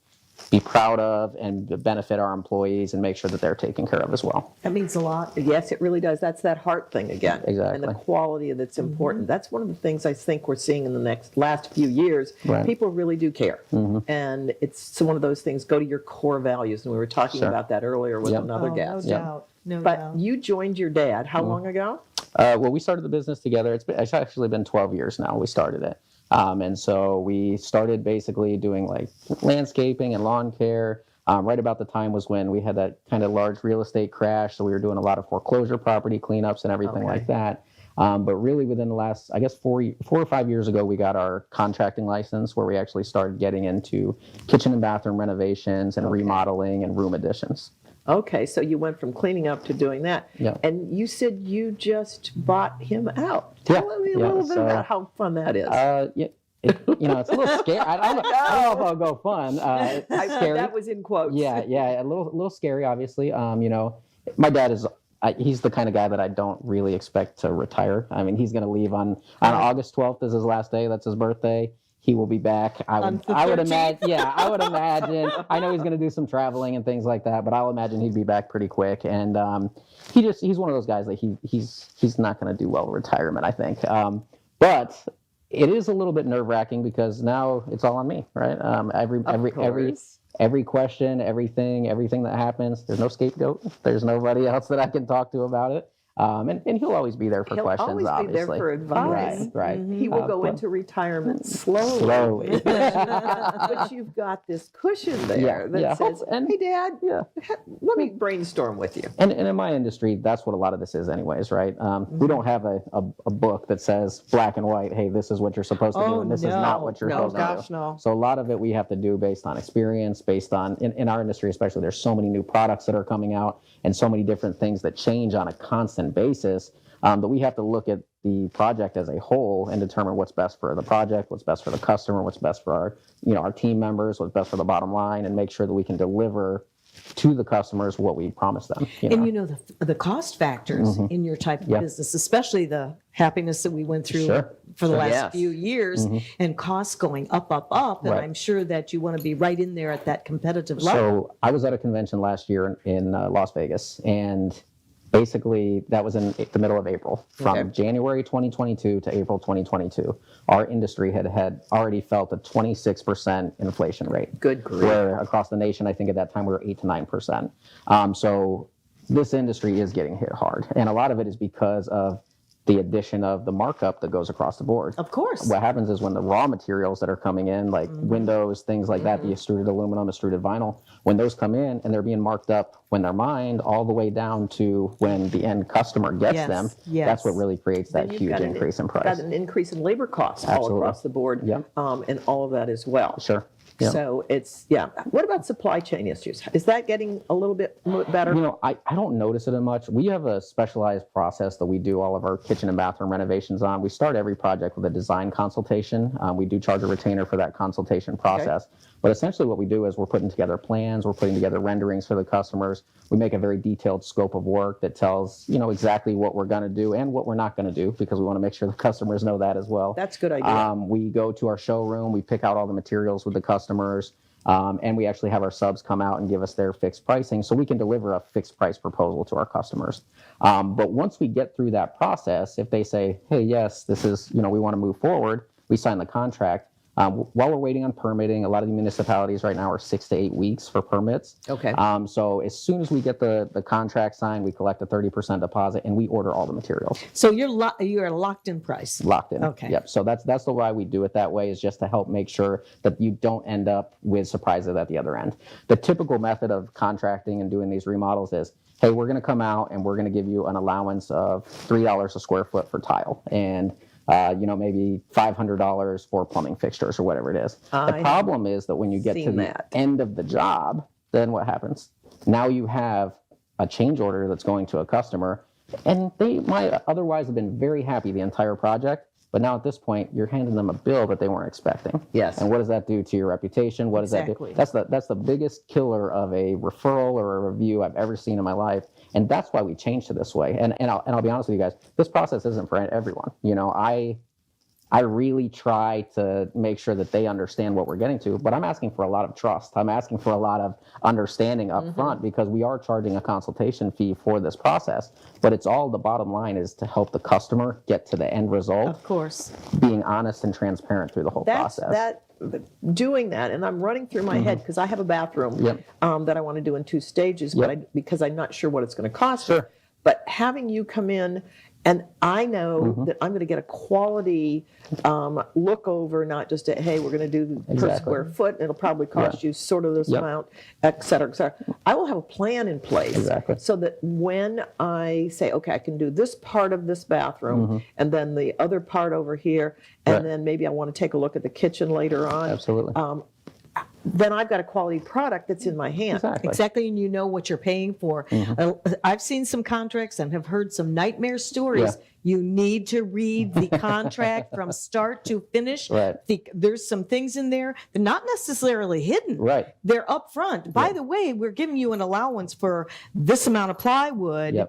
be proud of and benefit our employees and make sure that they're taken care of as well. That means a lot. Yes, it really does. That's that heart thing again. Exactly. And the quality that's important. That's one of the things I think we're seeing in the last few years. Right. People really do care. And it's one of those things, go to your core values. And we were talking Sure. about that earlier with Yep. another Oh, guest. no doubt. No But doubt. you joined your dad how long ago? Well, we started the business together. It's actually been 12 years now we started it. And so we started basically doing like landscaping and lawn care. Right about the time was when we had that kind of large real estate crash. So we were doing a lot of foreclosure property cleanups and everything like that. But really within the last, I guess, 4 or 5 years ago, we got our contracting license where we actually started getting into kitchen and bathroom renovations and remodeling and room additions. Okay, so you went from cleaning up to doing that. Yeah. And you said you just bought him out. Yeah. Tell me a Yeah, little bit so- about how fun that is. Yeah, it's a little scary. I don't know if I'll go fun. It's scary. That was in quotes. Yeah, a little scary, obviously. My dad is. He's the kind of guy that I don't really expect to retire. I mean, he's going to leave on August 12th is his last day. That's his birthday. He will be back. I would imagine. Yeah, I would imagine. I know he's going to do some traveling and things like that, but I'll imagine he'd be back pretty quick. And he's one of those guys that he's not going to do well with retirement, I think. But it is a little bit nerve-wracking because now it's all on me, right? Every question, everything that happens, there's no scapegoat. There's nobody else that I can talk to about it. And he'll always be there for He'll questions, always obviously. be there for advice. Right. He will go but into retirement slowly. slowly. But you've got this cushion there that says, hey, Dad, let me brainstorm with you. And in my industry, that's what a lot of this is anyways, right? We don't have a book that says black and white, hey, this is what you're supposed to do, and this is not what you're supposed to do. No. So a lot of it we have to do based on experience, based on, in our industry especially, there's so many new products that are coming out and so many different things that change on a constant basis that we have to look at the project as a whole and determine what's best for the project, what's best for the customer, what's best for our team members, what's best for the bottom line, and make sure that we can deliver to the customers what we promise them. And the cost factors in your type of business, especially the happiness that we went through for the last few years, and costs going up, and Right. I'm sure that you want to be right in there at that competitive level. So I was at a convention last year in Las Vegas, and basically that was in the middle of April. From January 2022 to April 2022, our industry had already felt a 26% inflation rate. Good grief. Where across the nation, I think at that time we were 8 to 9%. So this industry is getting hit hard, and a lot of it is because of the addition of the markup that goes across the board. Of course. What happens is when the raw materials that are coming in, like windows, things like that, the extruded aluminum, extruded vinyl, when those come in and they're being marked up when they're mined, all the way down to when the end customer gets them, that's what really creates that You've huge got increase in Got price. an increase in labor costs all Absolutely. across the board, and all of that as well. Sure. Yeah. So it's, What about supply chain issues? Is that getting a little bit better? I don't notice it much. We have a specialized process that we do all of our kitchen and bathroom renovations on. We start every project with a design consultation. We do charge a retainer for that consultation process. But essentially what we do is we're putting together plans, we're putting together renderings for the customers. We make a very detailed scope of work that tells, exactly what we're going to do and what we're not going to do, because we want to make sure the customers know that as well. That's a good idea. We go to our showroom, we pick out all the materials with the customers, and we actually have our subs come out and give us their fixed pricing so we can deliver a fixed price proposal to our customers. But once we get through that process, if they say, hey, yes, this is, we want to move forward, we sign the contract. While we're waiting on permitting, a lot of the municipalities right now are 6 to 8 weeks for permits. Okay. So as soon as we get the contract signed, we collect a 30% deposit and we order all the materials. So you're a locked in price. Locked in. Okay. Yep. So that's the why we do it that way, is just to help make sure that you don't end up with surprises at the other end. The typical method of contracting and doing these remodels is, hey, we're going to come out and we're going to give you an allowance of $3 a square foot for tile, and maybe $500 for plumbing fixtures or whatever it is. The problem is that when you get to the end of the job, then what happens? Now you have a change order that's going to a customer, and they might otherwise have been very happy the entire project, but now at this point, you're handing them a bill that they weren't expecting. Yes. And what does that do to your reputation? What does that do? That's the biggest killer of a referral or a review I've ever seen in my life. And that's why we changed to this way. And I'll be honest with you guys, this process isn't for everyone. I really try to make sure that they understand what we're getting to, but I'm asking for a lot of trust. I'm asking for a lot of understanding up front, because we are charging a consultation fee for this process, but it's all, the bottom line is to help the customer get to the end result. Of course. Being honest and transparent through the whole process. Doing that, and I'm running through my head because I have a bathroom that I want to do in 2 stages, but because I'm not sure what it's going to cost. Sure. But having you come in, and I know that I'm going to get a quality look over, not just hey, we're going to do per square foot, and it'll probably cost you sort of this amount, et cetera, et cetera. I will have a plan in place so that when I say, okay, I can do this part of this bathroom, and then the other part over here, and then maybe I want to take a look at the kitchen later on. Absolutely. Then I've got a quality product that's in my hand. Exactly, and you know what you're paying for. I've seen some contracts and have heard some nightmare stories. You need to read the contract from start to finish. There's some things in there that are not necessarily hidden. They're up front. By the way, we're giving you an allowance for this amount of plywood.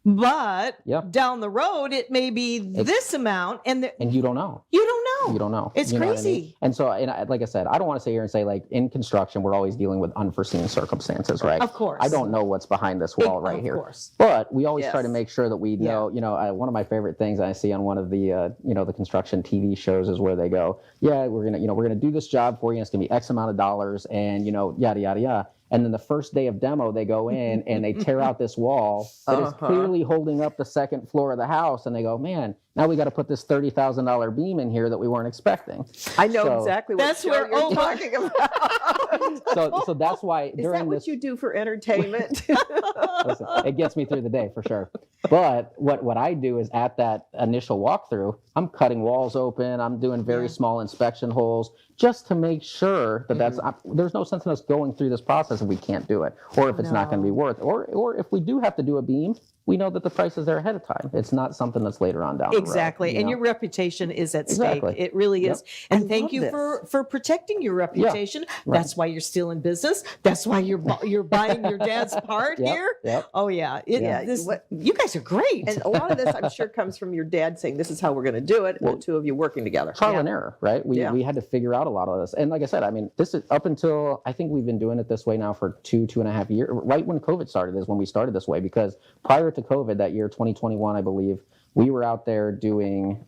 But down the road, it may be this amount, and you don't know. You don't know. You don't know. It's you know crazy. What I mean? And so, like I said, I don't want to sit here and say, like, in construction, we're always dealing with unforeseen circumstances, right? Of course. I don't know what's behind this wall right here. Of course. But we always try to make sure that we know. One of my favorite things I see on one of the the construction TV shows is where they go, we're gonna do this job for you. And it's gonna be X amount of dollars, and yada yada yada. And then the first day of demo, they go in and they tear out this wall that is clearly holding up the second floor of the house. And they go, man, now we got to put this $30,000 beam in here that we weren't expecting. I know exactly what you're talking about. So that's why is that what you do for entertainment? Listen, it gets me through the day for sure. But what I do is at that initial walkthrough, I'm cutting walls open. I'm doing very small inspection holes just to make sure that there's no sense in us going through this process if we can't do it, or if it's not going to be worth, or if we do have to do a beam, we know that the price is there ahead of time. It's not something that's later on down the road. Exactly. And your reputation is at stake. It really is. And thank you for protecting your reputation. That's why you're still in business. That's why you're buying your dad's part here. Oh yeah. You guys are great. And a lot of this, I'm sure, comes from your dad saying, this is how we're going to do it, and the two of you working together. Trial and error, right? We had to figure out a lot of this. And like I said, I mean, this is up until, I think we've been doing it this way now for 2.5 years. Right when COVID started is when we started this way, because prior to COVID, that year, 2021, I believe, we were out there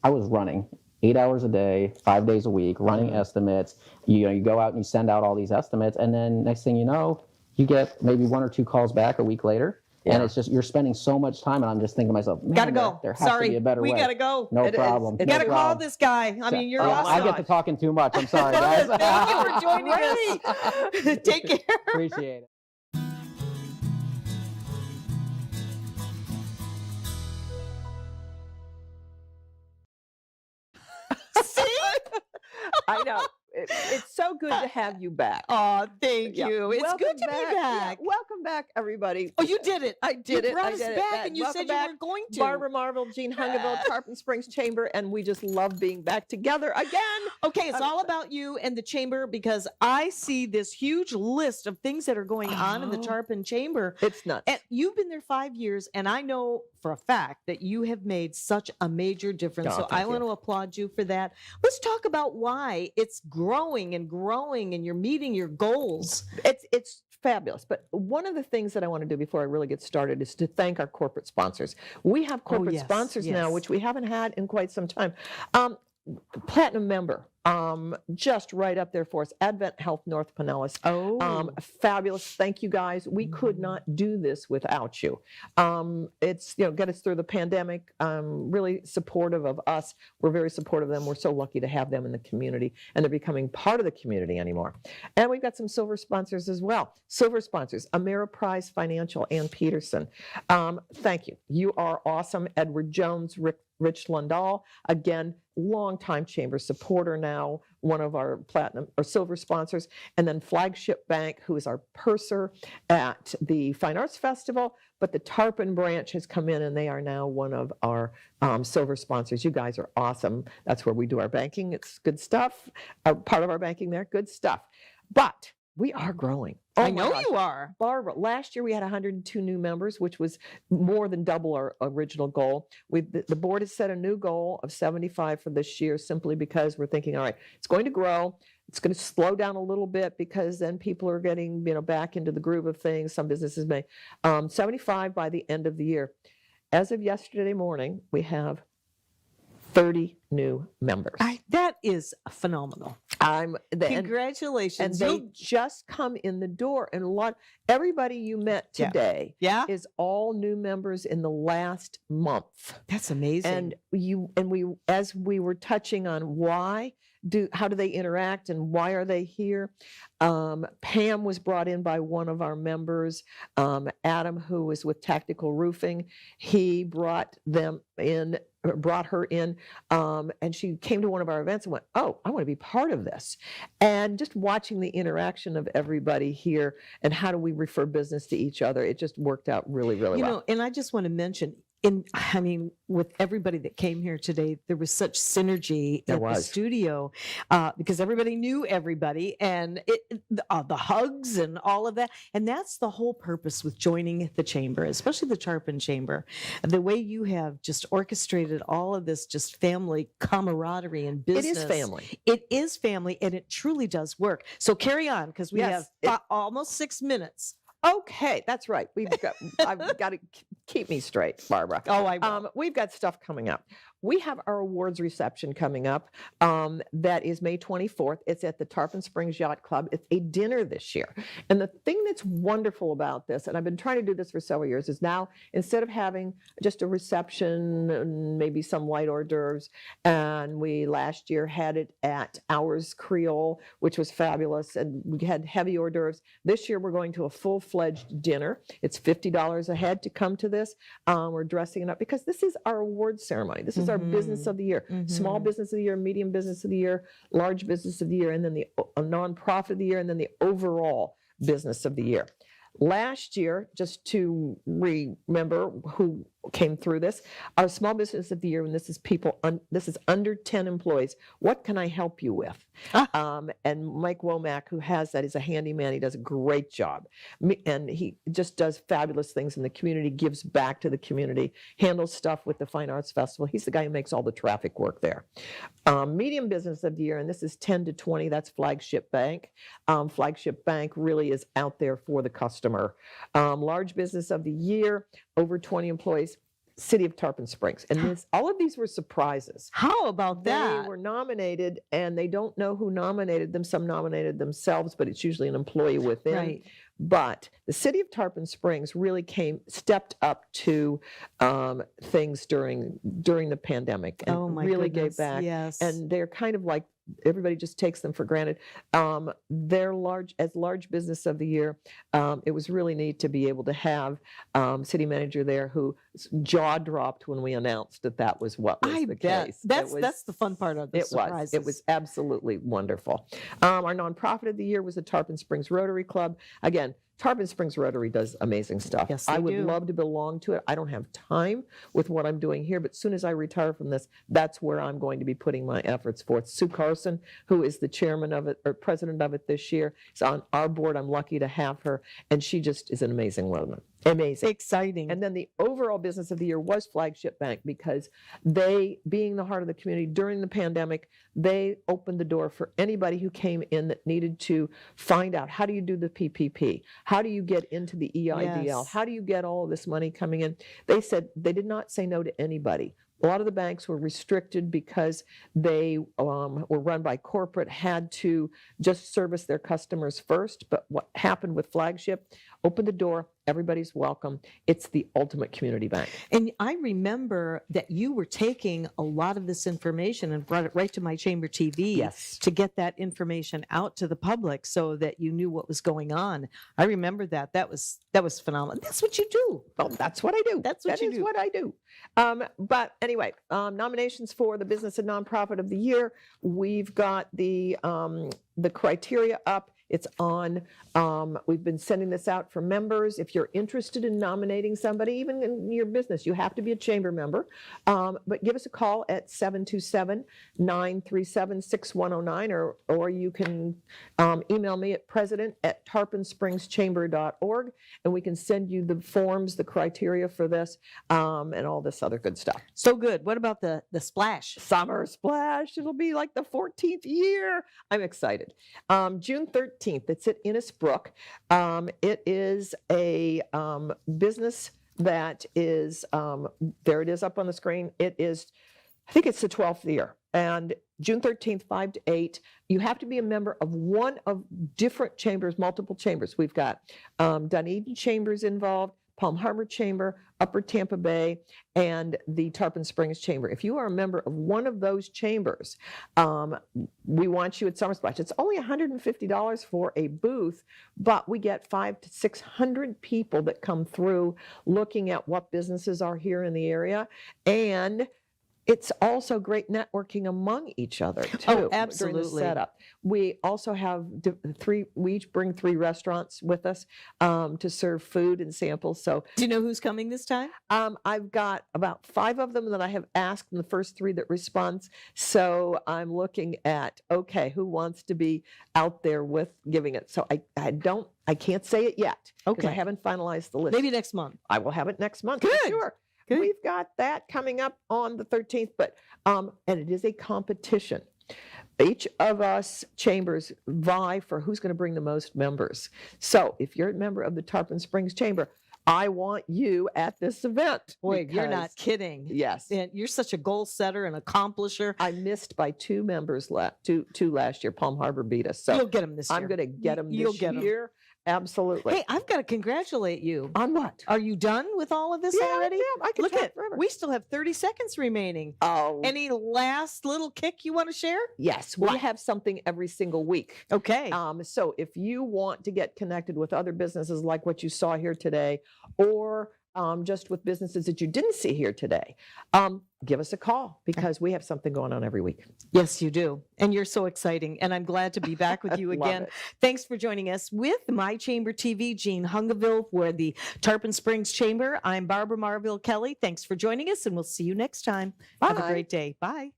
I was running 8 hours a day, 5 days a week, running estimates. You go out and you send out all these estimates, and then next thing you know, you get maybe 1 or 2 calls back a week later. And it's just, you're spending so much time, and I'm just thinking to myself, man, gotta go. There has to be a better way. We gotta go. No problem. You gotta call this guy. I mean, you're awesome. I get to talking too much. I'm sorry, guys. Thank you for joining us. Take care. Appreciate it. I know. It's so good to have you back. Oh, thank you. It's good to be back. Welcome back, everybody. Oh, you did it. I did it. Brought us back, and you said you were going to. Barbara Marvel, Jean Hungeville, Tarpon Springs Chamber, and we just love being back together again. Okay, it's all about you and the chamber, because I see this huge list of things that are going on in the Tarpon Chamber. It's nuts. And you've been there 5 years, and I know for a fact that you have made such a major difference. So I want to applaud you for that. Let's talk about why it's growing and growing, and you're meeting your goals. It's fabulous. But one of the things that I want to do before I really get started is to thank our corporate sponsors. We have corporate sponsors now, which we haven't had in quite some time. platinum member, just right up there for us. Advent Health North Pinellas. Fabulous. Thank you guys. We could not do this without you. It's, get us through the pandemic. Really supportive of us. We're very supportive of them. We're so lucky to have them in the community, and they're becoming part of the community anymore. And we've got some silver sponsors as well. Silver sponsors, Ameriprise Financial, Ann Peterson. Thank you. You are awesome. Edward Jones, Rich Lundahl, again, longtime chamber supporter now, one of our platinum or silver sponsors, and then Flagship Bank, who is our purser at the Fine Arts Festival, but the Tarpon branch has come in and they are now one of our silver sponsors. You guys are awesome. That's where we do our banking. It's good stuff. Part of our banking there, good stuff. But we are growing. I know you are. Barbara, last year we had 102 new members, which was more than double our original goal. The board has set a new goal of 75 for this year simply because we're thinking, all right, it's going to grow. It's going to slow down a little bit because then people are getting back into the groove of things. Some businesses may. 75 by the end of the year. As of yesterday morning, we have 30 new members. That is phenomenal. Congratulations. And they just come in the door. And everybody you met today is all new members in the last month. That's amazing. And as we were touching on how do they interact and why are they here? Pam was brought in by one of our members. Adam, who was with Tactical Roofing, he brought her in, and she came to one of our events and went, oh, I want to be part of this. And just watching the interaction of everybody here and how do we refer business to each other, it just worked out really, really well. And I just want to mention, with everybody that came here today, there was such synergy at the studio because everybody knew everybody, and the hugs and all of that. And that's the whole purpose with joining the chamber, especially the Tarpon Chamber. The way you have just orchestrated all of this, just family camaraderie and business. It is family. It is family, and it truly does work. So carry on, because we have almost 6 minutes. Okay, that's right. I've got to keep me straight, Barbara. Oh, I will. We've got stuff coming up. We have our awards reception coming up. That is May 24th. It's at the Tarpon Springs Yacht Club. It's a dinner this year. And the thing that's wonderful about this, and I've been trying to do this for several years, is now instead of having just a reception and maybe some light hors d'oeuvres, and we last year had it at Ours Creole, which was fabulous, and we had heavy hors d'oeuvres. This year we're going to a full-fledged dinner. It's $50 a head to come to this. We're dressing it up because this is our award ceremony. This is our business of the year, small business of the year, medium business of the year, large business of the year, and then the nonprofit of the year, and then the overall business of the year. Last year, just to remember who came through this, our small business of the year, and this is this is under 10 employees. What can I help you with? And Mike Womack, who has that, is a handyman. He does a great job. And he just does fabulous things in the community, gives back to the community, handles stuff with the Fine Arts Festival. He's the guy who makes all the traffic work there. Medium business of the year, and this is 10 to 20, that's Flagship Bank. Flagship Bank really is out there for the customer. Large business of the year, over 20 employees, City of Tarpon Springs. And all of these were surprises. How about that? They were nominated, and they don't know who nominated them. Some nominated themselves, but it's usually an employee within. Right. But the City of Tarpon Springs really stepped up to things during the pandemic and really gave back. Yes. And they're kind of like, everybody just takes them for granted. They're large business of the year. It was really neat to be able to have city manager there who jaw dropped when we announced that was what was the case. That's the fun part of the surprises. It was absolutely wonderful. Our nonprofit of the year was the Tarpon Springs Rotary Club. Again, Tarpon Springs Rotary does amazing stuff. Yes, I they would do. love to belong to it. I don't have time with what I'm doing here, but as soon as I retire from this, that's where I'm going to be putting my efforts forth. Sue Carson, who is the chairman of it or president of it this year, is on our board. I'm lucky to have her, and she just is an amazing woman. Amazing. Exciting. And then the overall business of the year was Flagship Bank, because they, being the heart of the community during the pandemic, they opened the door for anybody who came in that needed to find out, how do you do the PPP? How do you get into the EIDL? Yes. How do you get all of this money coming in? They said they did not say no to anybody. A lot of the banks were restricted because they were run by corporate, had to just service their customers first. But what happened with Flagship, open the door, everybody's welcome. It's the ultimate community bank. And I remember that you were taking a lot of this information and brought it right to My Chamber TV Yes. to get that information out to the public so that you knew what was going on. I remember that. That was phenomenal. That's what you do. Well, that's what I do. That's what you That is do. what I do. But anyway, nominations for the Business and Nonprofit of the Year. We've got the criteria up. It's on. We've been sending this out for members. If you're interested in nominating somebody, even in your business, you have to be a chamber member. But give us a call at 727-937-6109, or you can email me at president@tarponsprings.chamber.org, and we can send you the forms, the criteria for this, and all this other good stuff. So good. What about the splash? Summer Splash. It'll be like the 14th year. I'm excited. June 13th. It's at Innisbrook. It is a business that is, there it is up on the screen. It is, I think it's the 12th year. And June 13th, 5 to 8. You have to be a member of one of different chambers, multiple chambers. We've got Dunedin Chambers involved, Palm Harbor Chamber, Upper Tampa Bay, and the Tarpon Springs Chamber. If you are a member of one of those chambers, we want you at Summer Splash. It's only $150 for a booth, but we get 500 to 600 people that come through looking at what businesses are here in the area, and it's also great networking among each other too. Oh, During absolutely. the setup. We also have we each bring 3 restaurants with us to serve food and samples. So Do you know who's coming this time? I've got about 5 of them that I have asked, and the first 3 that responds. So I'm looking at, okay, who wants to be out there with giving it? So I can't say it yet because I Okay. haven't finalized the list. Maybe next month. I will have it next month. Good. For sure. Good. We've got that coming up on the 13th, but and it is a competition. Each of us chambers vie for who's going to bring the most members. So if you're a member of the Tarpon Springs Chamber, I want you at this event. Boy, you're not because- kidding. Yes. And you're such a goal setter and accomplisher. I missed by 2 members two last year. Palm Harbor beat us. So You'll get them this year. I'm going to get them You'll this get 'em. year. Absolutely. Hey, I've got to congratulate you. On what? Are you done with all of this Yeah, already? I can Look talk at forever. we still have 30 seconds remaining. Oh, Any last little kick you want to share? yes. We have something every single week. Okay. So if you want to get connected with other businesses like what you saw here today, or just with businesses that you didn't see here today, give us a call because we have something going on every week. Yes, you do. And you're so exciting. And I'm glad to be back with you Love again. it. Thanks for joining us with My Chamber TV, Jean Hungaville for the Tarpon Springs Chamber. I'm Barbara Marville Kelly. Thanks for joining us, and we'll see you next time. Have a Bye. great day. Bye.